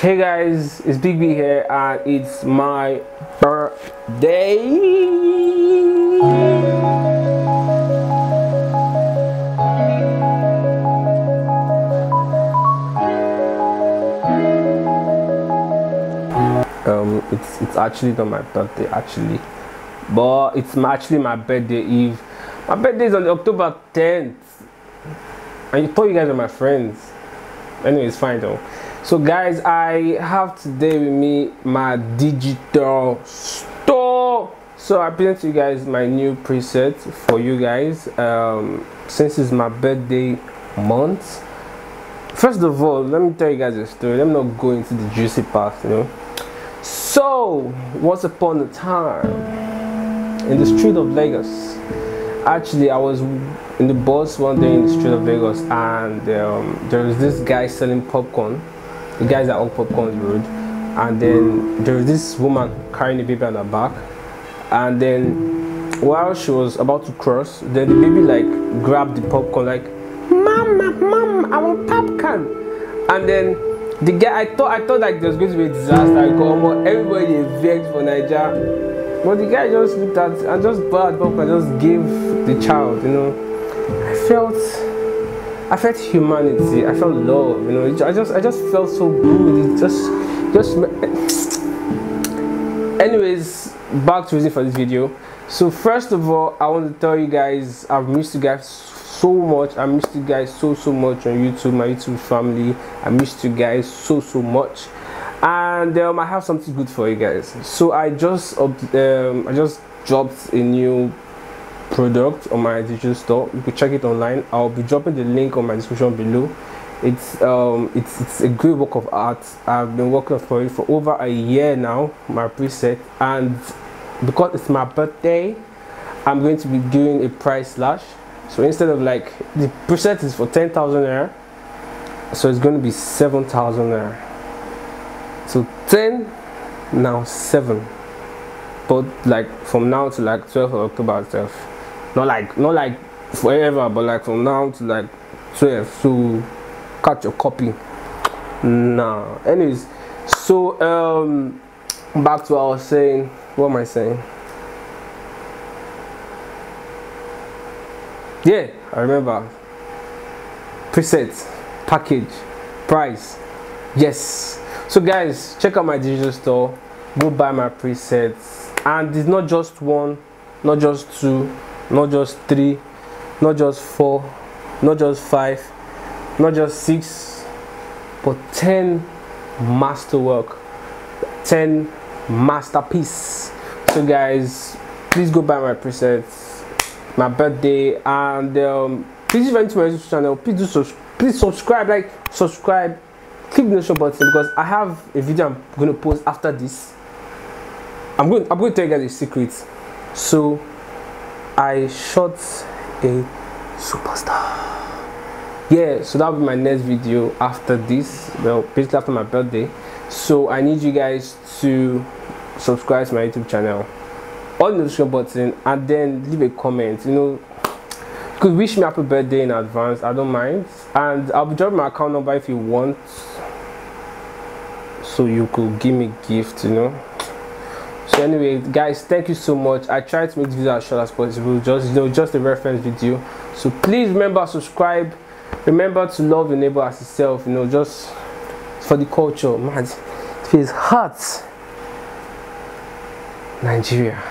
Hey guys, it's Big B here and it's my birthday. It's actually not my birthday actually, but it's actually my birthday eve. My birthday is on October 10th and you thought you guys were my friends. Anyway, it's fine though. So guys, I have today with me my digital store. So I present to you guys my new preset for you guys, since it's my birthday month. First of all, let me tell you guys a story. Let me not go into the juicy part, you know. So once upon a time in the street of Lagos, actually I was in the bus one day in the street of Lagos, and there was this guy selling popcorn. The guys that own popcorn road, and then there was this woman carrying the baby on her back, and then while she was about to cross, then the baby like grabbed the popcorn like, mom, I want popcorn. And then the guy, I thought like there was going to be a disaster. I go, almost everybody is vexed for Nigeria, but the guy just looked at and just bought popcorn and just gave the child, you know. I felt humanity. I felt love. You know, I just felt so good. It just. Anyways, back to reason for this video. So first of all, I want to tell you guys I've missed you guys so much. I missed you guys so much on YouTube, my YouTube family. I missed you guys so much, and I have something good for you guys. So I just dropped a new product on my digital store. You can check it online. I'll be dropping the link on my description below. It's a great work of art. I've been working for it for over a year now, my preset, and because it's my birthday, I'm going to be doing a price slash. So instead of like, the preset is for 10,000 naira, so it's going to be 7,000 naira. So 10, now 7, but like from now to like 12th of October itself. Not like forever, but like from now to like 12. So catch your copy. Nah. Anyways, so back to what I was saying. What am I saying? Yeah, I remember. Presets, package, price. Yes. So guys, check out my digital store. Go buy my presets, and it's not just one, not just two, not just 3, not just 4, not just 5, not just 6, but 10 masterwork, 10 masterpiece. So guys, please go buy my presets, my birthday, and please join to my YouTube channel. Please subscribe, subscribe, click the notification button, because I have a video I'm going to post after this. I'm going to tell you guys a secret. So I shot a superstar. Yeah, so that'll be my next video after this. Well, basically after my birthday. So I need you guys to subscribe to my YouTube channel, on the description button, and then leave a comment. You know, you could wish me happy birthday in advance. I don't mind, and I'll be dropping my account number if you want, so you could give me a gift. You know. So anyway, guys, thank you so much. I tried to make this video as short as possible, just a reference video. So please remember, subscribe. Remember to love your neighbor as yourself. You know, just for the culture. Man, it feels hot. Nigeria.